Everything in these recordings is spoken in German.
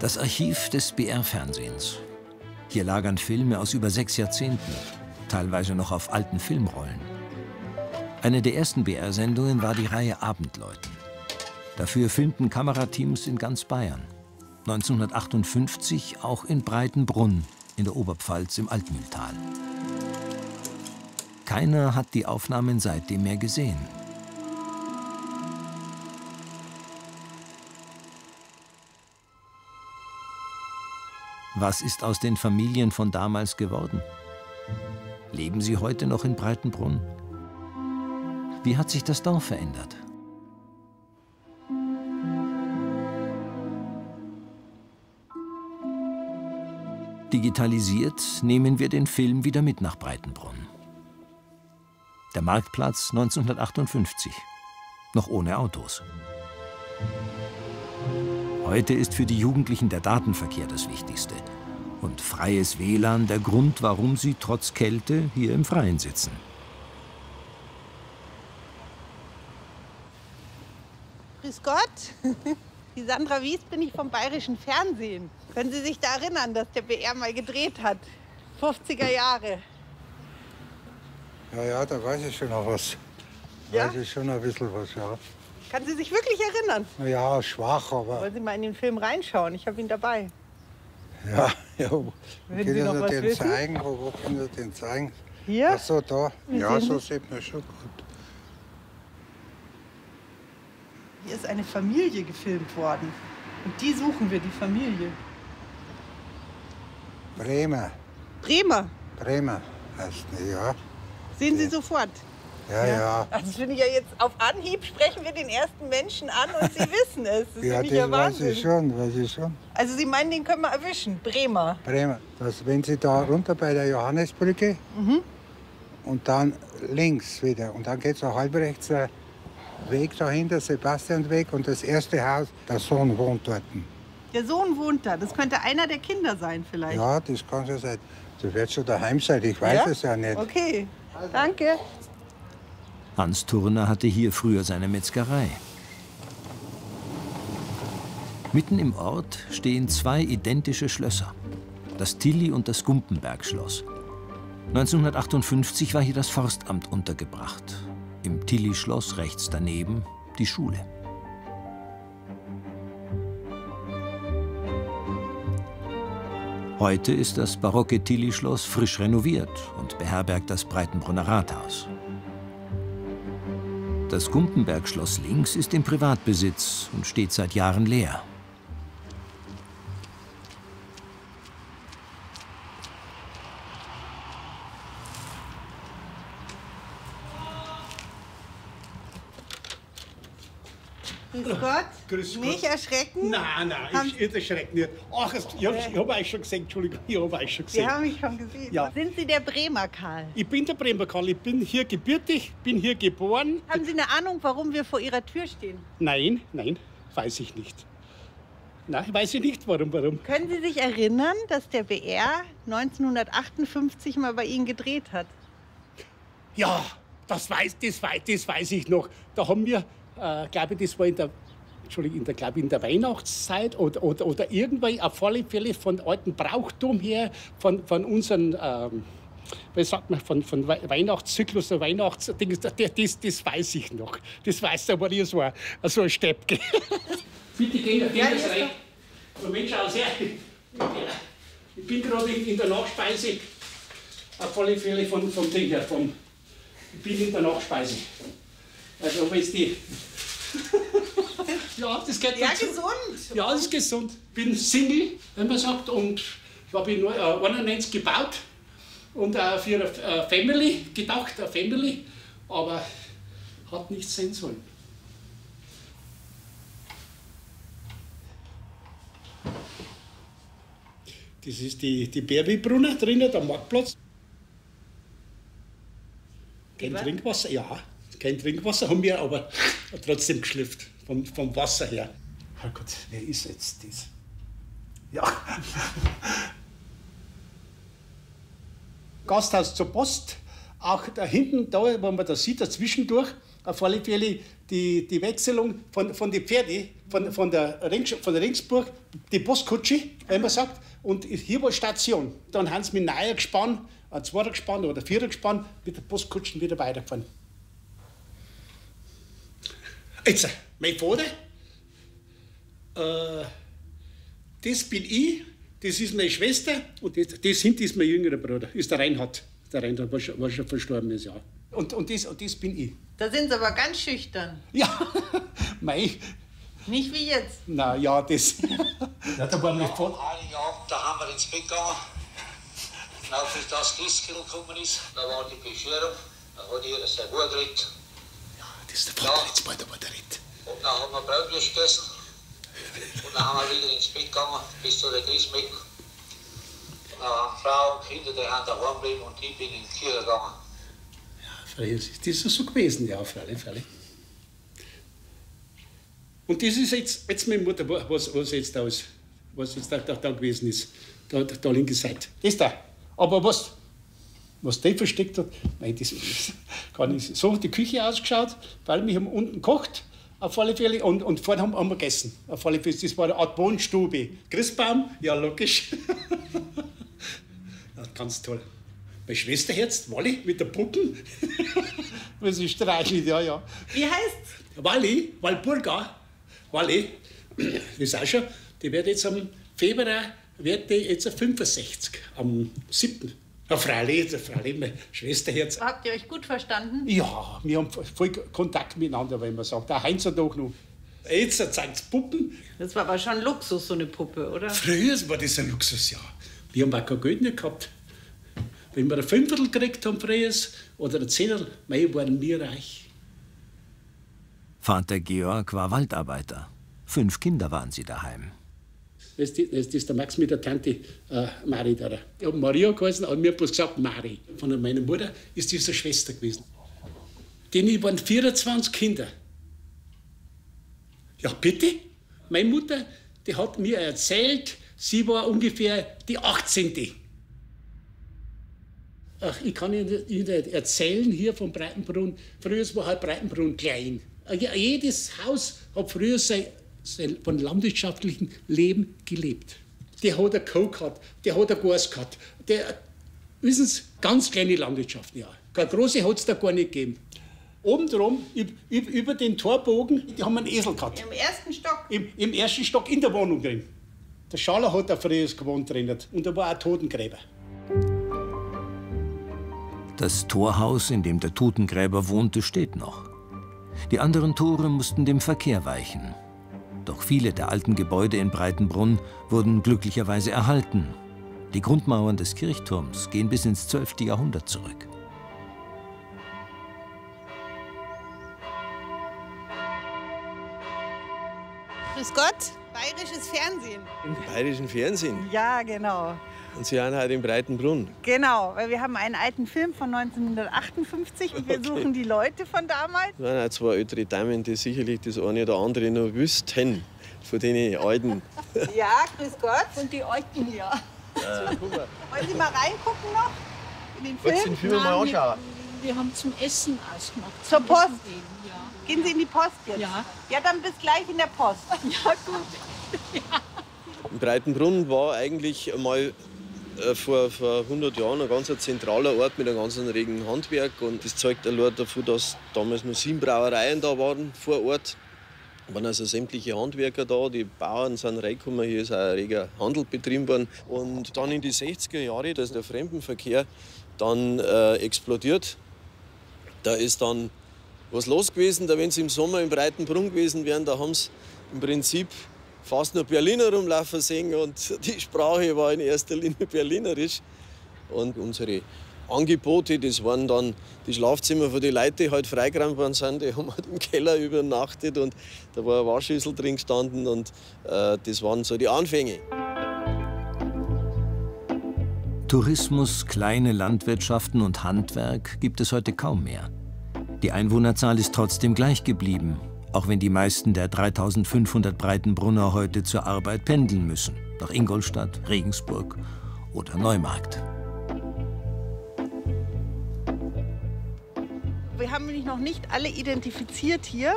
Das Archiv des BR-Fernsehens. Hier lagern Filme aus über 6 Jahrzehnten, teilweise noch auf alten Filmrollen. Eine der ersten BR-Sendungen war die Reihe Abendläuten. Dafür filmten Kamerateams in ganz Bayern. 1958 auch in Breitenbrunn in der Oberpfalz im Altmühltal. Keiner hat die Aufnahmen seitdem mehr gesehen. Was ist aus den Familien von damals geworden? Leben sie heute noch in Breitenbrunn? Wie hat sich das Dorf verändert? Digitalisiert nehmen wir den Film wieder mit nach Breitenbrunn. Der Marktplatz 1958, noch ohne Autos. Heute ist für die Jugendlichen der Datenverkehr das Wichtigste und freies WLAN der Grund, warum sie trotz Kälte hier im Freien sitzen. Grüß Gott, die Sandra Wies bin ich vom Bayerischen Fernsehen. Können Sie sich da erinnern, dass der BR mal gedreht hat? 50er Jahre. Ja, da weiß ich schon noch was. Ja? Weiß ich schon ein bisschen was, ja. Kann Sie sich wirklich erinnern? Na ja, schwach, aber... Wollen Sie mal in den Film reinschauen? Ich habe ihn dabei. Ja, ja. Wo Würden können Sie noch Sie was den wissen? zeigen? Wo können Sie den zeigen? Hier? Ach so, da. Wie Ja, sehen so Sie? sieht man schon gut. Hier ist eine Familie gefilmt worden. Und die suchen wir, die Familie. Bremer. Bremer. Bremer heißt die, ja. Sehen Sie Ja. sofort. Ja, ja. Also das finde ich ja jetzt auf Anhieb, sprechen wir den ersten Menschen an und Sie wissen es. Das Ja, finde ich ja das weiß Wahnsinn. ich schon, weiß ich schon. Also Sie meinen, den können wir erwischen, Bremer. Bremer. Das, wenn Sie da runter bei der Johannesbrücke und dann links wieder und dann geht es auch halb rechts der Weg dahinter, Sebastianweg und das erste Haus, der Sohn wohnt dort. Der Sohn wohnt da. Das könnte einer der Kinder sein vielleicht. Ja, das kann schon sein. Das wird schon daheim sein, ich weiß es ja nicht. Okay, danke. Hans Turner hatte hier früher seine Metzgerei. Mitten im Ort stehen 2 identische Schlösser, das Tilly- und das Gumpenberg-Schloss. 1958 war hier das Forstamt untergebracht. Im Tilly-Schloss rechts daneben die Schule. Heute ist das barocke Tilly-Schloss frisch renoviert und beherbergt das Breitenbrunner Rathaus. Das Gumpenberg-Schloss links ist im Privatbesitz und steht seit Jahren leer. Grüß Gott. Grüß Gott. Nicht erschrecken. Nein, ich erschrecke nicht. Ach, ich hab euch schon gesehen, Entschuldigung, ich hab euch schon Sie gesehen. haben mich schon gesehen. Ja. Sind Sie der Bremer Karl? Ich bin der Bremer Karl, ich bin hier gebürtig, bin hier geboren. Haben Sie eine Ahnung, warum wir vor Ihrer Tür stehen? Nein, weiß ich nicht. Nein, weiß ich nicht, warum. Können Sie sich erinnern, dass der BR 1958 mal bei Ihnen gedreht hat? Ja, das weiß ich noch. Da haben wir, glaube ich, das war in der Weihnachtszeit oder irgendwann auf alle Fälle von alten Brauchtum her, von unseren, wie sagt man, von Weihnachtszyklus, der Weihnachtsding, das weiß ich noch. Das weiß ich, aber nicht so ein Steppke. Bitte gehen das rein. Moment, schau her. Ich bin gerade in der Nachspeise, auf alle Fälle vom Ding her. Ich bin in der Nachspeise. Also, ob jetzt die. Ja, das geht Ja, dazu. gesund. Ja, das ist gesund. Ich bin Single, wenn man sagt, und ich habe 91 gebaut und für eine Family gedacht, eine Family, aber hat nicht sein sollen. Das ist die Bärwildbrunner drinnen, der Marktplatz. Kein Trinkwasser, ja, kein Trinkwasser haben wir, aber trotzdem geschlüpft, vom Wasser her. Herrgott, wer ist jetzt das? Ja. Gasthaus zur Post, auch da hinten, da, wo man das sieht, dazwischendurch, auf alle Fälle die Wechselung von den Pferden, von der Ringsburg, die Postkutsche, wenn man sagt. Und hier war Station. Dann haben sie mit einem neuen Gespann, ein Zweiergespann oder Vierergespann, mit der Postkutschen wieder weitergefahren. Jetzt, mein Vater, das bin ich, das ist meine Schwester und das hinten ist mein jüngerer Bruder, ist der Reinhard. Der Reinhard war schon verstorben, ja. Und das bin ich. Da sind Sie aber ganz schüchtern. Ja, mei. Nicht wie jetzt. Na ja, das. Ja, da war mein Vater. Einige Abend, da haben wir ins Bett gegangen. Als das Christkindl gekommen ist, da war die Bescherung, da hat jeder sein Buch geredet. Ja, das ist der Vater, jetzt bald aber der Ritt. Und dann haben wir Brötchen gegessen. Und dann haben wir wieder ins Bett gegangen, bis zu der Christmette. Und dann haben Frau und Kinder, die haben daheim geblieben und ich bin in die Kirche gegangen. Das ist so gewesen, ja, freilich. Und das ist jetzt meine Mutter, was jetzt da gewesen ist, da linke Seite. Das da. Aber was die versteckt hat, nein, das gar nicht. So hat die Küche ausgeschaut, weil wir haben unten gekocht, auf alle Fälle, und vorne haben wir gegessen. Auf alle Fälle, das war eine Art Wohnstube. Christbaum, ja, logisch. Ja, ganz toll. Meine Schwester jetzt, Wally, mit der Puppen. Was ist streichelt, ja. Wie heißt's? Wally, Walburga. Wally, das ist auch schon, die wird jetzt am Februar, wird die jetzt 65, am 7. Ja, freilich, meine Schwester jetzt. Habt ihr euch gut verstanden? Ja, wir haben voll Kontakt miteinander, wenn man sagt. Der Heinz hat auch noch. Jetzt zeigen sie Puppen. Das war aber schon Luxus, so eine Puppe, oder? Früher war das ein Luxus, ja. Wir haben auch kein Geld nicht gehabt. Wenn wir ein Fünftel gekriegt haben früher oder ein Zehnerl, waren wir reich. Vater Georg war Waldarbeiter. 5 Kinder waren sie daheim. Das ist der Max mit der Tante Mari da. Ich habe Maria geheißen, aber mir hat bloß gesagt Mari. Von meiner Mutter ist diese Schwester gewesen. Denen waren 24 Kinder. Ja, bitte? Meine Mutter, die hat mir erzählt, sie war ungefähr die 18. Ach, ich kann Ihnen erzählen hier von Breitenbrunn. Früher war halt Breitenbrunn klein. Jedes Haus hat früher sein von landwirtschaftlichem Leben gelebt. Der hat eine Kuh gehabt, der hat ein Gas gehabt. Wissen Sie, ganz kleine Landwirtschaft, ja. Keine große hat es da gar nicht gegeben. Oben drum, über den Torbogen, die haben einen Esel gehabt. Im ersten Stock? Im ersten Stock in der Wohnung drin. Der Schaller hat da früher gewohnt drin und da war auch Totengräber. Das Torhaus, in dem der Totengräber wohnte, steht noch. Die anderen Tore mussten dem Verkehr weichen. Doch viele der alten Gebäude in Breitenbrunn wurden glücklicherweise erhalten. Die Grundmauern des Kirchturms gehen bis ins 12. Jahrhundert zurück. Grüß Gott, bayerisches Fernsehen. Im bayerischen Fernsehen? Ja, genau. Und Sie sind heute in Breitenbrunn? Genau, weil wir haben einen alten Film von 1958 und wir suchen die Leute von damals. Das waren auch 2 ältere Damen, die sicherlich das eine oder andere noch wüssten, von den Alten. Ja, grüß Gott. Und die Alten hier. Wollen Sie mal reingucken noch in den Film? Wolltest du den Film mal anschauen? Wir haben zum Essen ausgemacht. Zur Zum Post? Essen gehen, ja. Gehen Sie in die Post jetzt? Ja. Ja, dann bis gleich in der Post. Ja, gut. In Breitenbrunn war eigentlich einmal vor 100 Jahren ein ganz zentraler Ort mit einem ganz regen Handwerk. Und das zeugt allein davon, dass damals noch 7 Brauereien da waren vor Ort. Da waren also sämtliche Handwerker da, die Bauern sind reingekommen, hier ist auch ein reger Handel betrieben worden. Und dann in die 60er Jahre, da ist der Fremdenverkehr dann explodiert. Da ist dann was los gewesen, da wenn sie im Sommer in Breitenbrunn gewesen wären, da haben sie im Prinzip fast nur Berliner rumlaufen sehen und die Sprache war in erster Linie berlinerisch. Und unsere Angebote, das waren dann die Schlafzimmer, wo die Leute halt freigeräumt worden sind, die haben halt im Keller übernachtet und da war eine Waschschüssel drin gestanden und das waren so die Anfänge. Tourismus, kleine Landwirtschaften und Handwerk gibt es heute kaum mehr. Die Einwohnerzahl ist trotzdem gleich geblieben, auch wenn die meisten der 3500 Breitenbrunner heute zur Arbeit pendeln müssen, nach Ingolstadt, Regensburg oder Neumarkt. Wir haben nämlich noch nicht alle identifiziert hier.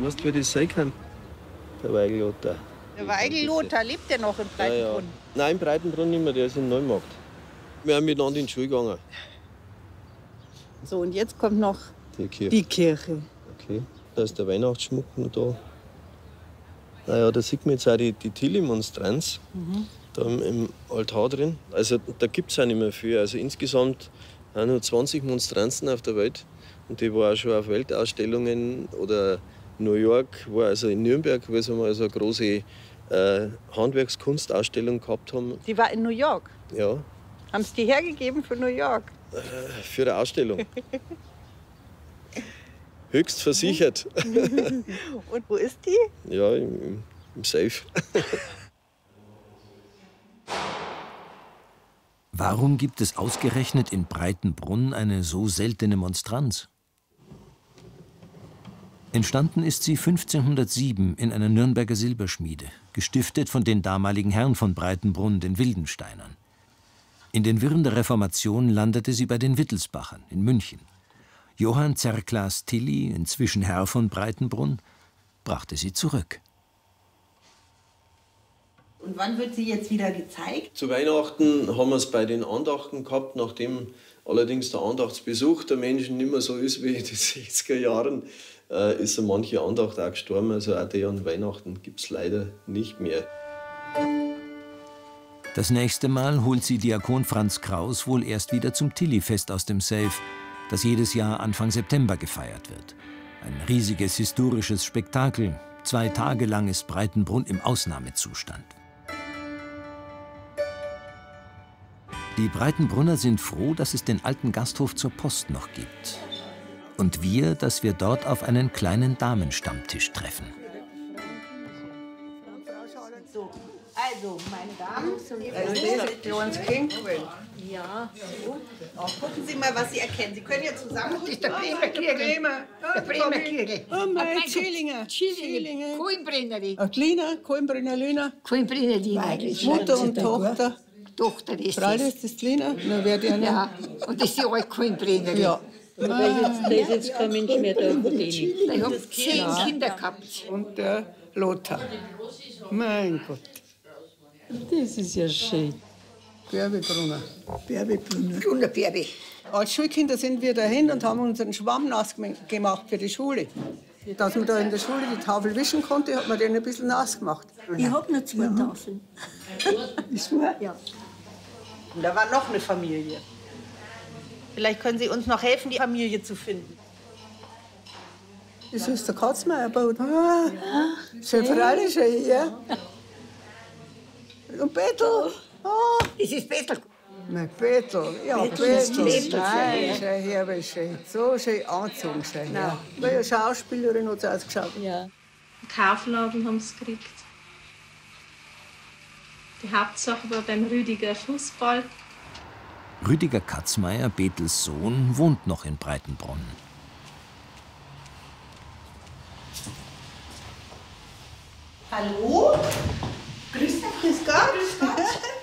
Weißt du, wie das sein kann? Der Weigl Lothar. Der Weigl Lothar, lebt der noch in Breitenbrunn? Ja. Nein, in Breitenbrunn nicht mehr, der ist in Neumarkt. Wir haben miteinander in die Schule gegangen. So, und jetzt kommt noch Die Kirche. die Kirche. Okay, da ist der Weihnachtsschmuck noch da. Naja, da sieht man jetzt auch die Tilly-Monstranz da im Altar drin. Also da gibt es auch nicht mehr viel. Also insgesamt haben nur 20 Monstranzen auf der Welt. Und die war auch schon auf Weltausstellungen oder New York, war also in Nürnberg, wo sie mal so eine große Handwerkskunstausstellung gehabt haben. Die war in New York. Ja, Haben es die hergegeben für New York? für eine Ausstellung. Höchst versichert. Und wo ist die? Ja, im Safe. Warum gibt es ausgerechnet in Breitenbrunn eine so seltene Monstranz? Entstanden ist sie 1507 in einer Nürnberger Silberschmiede, gestiftet von den damaligen Herren von Breitenbrunn, den Wildensteinern. In den Wirren der Reformation landete sie bei den Wittelsbachern in München. Johann Zerclas Tilly, inzwischen Herr von Breitenbrunn, brachte sie zurück. Und wann wird sie jetzt wieder gezeigt? Zu Weihnachten haben wir es bei den Andachten gehabt, nachdem allerdings der Andachtsbesuch der Menschen nicht mehr so ist wie in den 60er Jahren, ist so manche Andacht auch gestorben. Also auch die an Weihnachten gibt es leider nicht mehr. Das nächste Mal holt sie Diakon Franz Kraus wohl erst wieder zum Tilly-Fest aus dem Safe, das jedes Jahr Anfang September gefeiert wird. Ein riesiges historisches Spektakel. 2 Tage lang ist Breitenbrunn im Ausnahmezustand. Die Breitenbrunner sind froh, dass es den alten Gasthof zur Post noch gibt. Und wir, dass wir dort auf einen kleinen Damenstammtisch treffen. So, also, meine Damen, das ist für uns King. Ja. Gucken Sie mal, was Sie erkennen. Sie können ja zusammen. Das ist der Bremer Kirgel. Der Bremer Kirgel. Oh mein Schillinger. Schillinge. Kohlbrennerin. Ein kleiner Kohlbrennerliner. Kohlbrennerin. Mutter und Tochter. Tochter ist Frau das. ist das kleiner. Dann wird ja Ja, und das ist die alte Kohlbrennerin. Ja. Da ist jetzt kein Mensch mehr da von denen. Ich habe 10 Kinder gehabt. Und der Lothar. Mein Gott. Das ist ja schön. Bärbebrunner. Brunner Berbe. Als Schulkinder sind wir dahin und haben unseren Schwamm nass gemacht für die Schule. Dass man da in der Schule die Tafel wischen konnte, hat man den ein bisschen nass gemacht. Ich habe noch 2 Tafeln. Ja. Und da war noch eine Familie. Vielleicht können Sie uns noch helfen, die Familie zu finden. Das ist der Katzmeier gebaut. Schön freilich, ja. Und Bettel. Das ist Bettel. Mein Bettel, ja, Bettel. Nein, schön herbe, schön. So schön angezogen, schön. Ja. Weil eine Schauspielerin hat sie ausgeschaut. Ja. Im Kaufladen haben sie gekriegt. Die Hauptsache war beim Rüdiger Fußball. Rüdiger Katzmeier, Bethels Sohn, wohnt noch in Breitenbrunn. Hallo? Grüß Gott. Grüß Gott.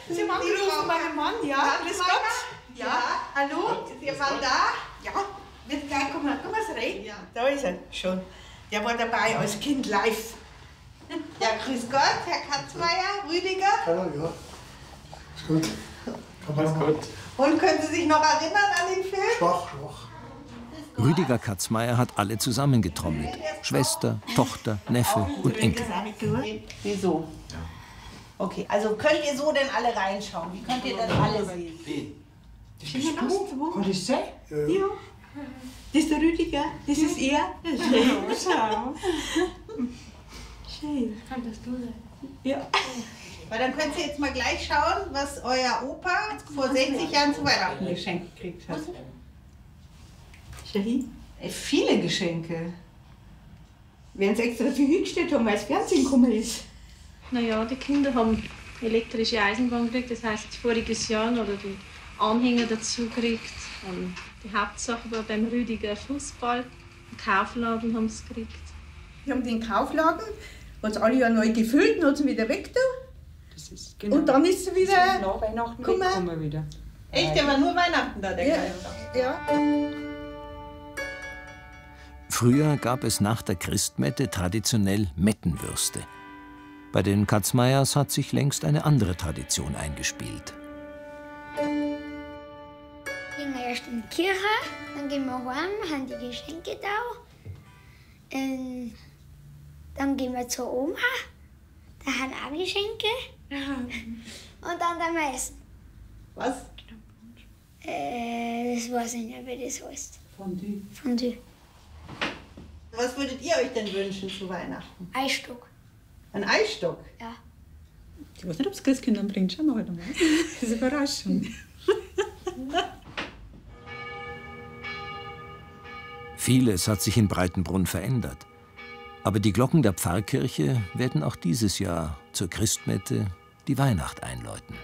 Sie haben angerufen, mein Mann, ja? Grüß Gott. Ja, hallo? Sie waren da? Ja. Wird gleich kommen. Komm mal rein. Ja. Da ist er schon. Der war dabei als Kind live. Ja, grüß Gott, Herr Katzmeier, Rüdiger. Hallo, ja. Ist gut. Ist gut. Und können Sie sich noch erinnern an den Film? Schwach. Rüdiger Katzmeier hat alle zusammengetrommelt. Schwester, Tochter, Neffe und Enkel. Wieso? Okay, also könnt ihr so denn alle reinschauen? Wie könnt ihr denn alle sehen? Kann ich sehen? Ja. Das ist der Rüdiger, das ist er. Schau. Schön. Kann das du sein? Ja. Weil dann könnt ihr jetzt mal gleich schauen, was euer Opa vor 60 Jahren zu Weihnachten geschenkt gekriegt hat. Schön. Viele Geschenke. Werden sie extra für hingestellt haben, weil das Fernsehen gekommen ist. Naja, die Kinder haben elektrische Eisenbahn gekriegt, das heißt voriges Jahr oder die Anhänger dazu gekriegt. Und die Hauptsache war beim Rüdiger Fußball. Im Kaufladen haben sie gekriegt. Wir haben den Kaufladen, hat es alle Jahr neu gefüllt und hat es wieder weg da. Das ist, genau. Und dann ist sie wieder nach Weihnachten gekommen. wieder. Echt, der war nur Weihnachten da, der Geist. Ja. Früher gab es nach der Christmette traditionell Mettenwürste. Bei den Katzmeyers hat sich längst eine andere Tradition eingespielt. Gehen wir erst in die Kirche, dann gehen wir heim, haben die Geschenke da. Dann gehen wir zur Oma, da haben auch Geschenke. Und dann wir essen. Was? Das weiß ich nicht, wie das heißt. Fondue. Fondue. Was würdet ihr euch denn wünschen zu Weihnachten? Eisstock. Ein Eisstock? Ja. Ich weiß nicht, ob es Christkindern bringt. Schauen wir heute mal. Das ist eine Überraschung. Vieles hat sich in Breitenbrunn verändert. Aber die Glocken der Pfarrkirche werden auch dieses Jahr zur Christmette die Weihnacht einläuten.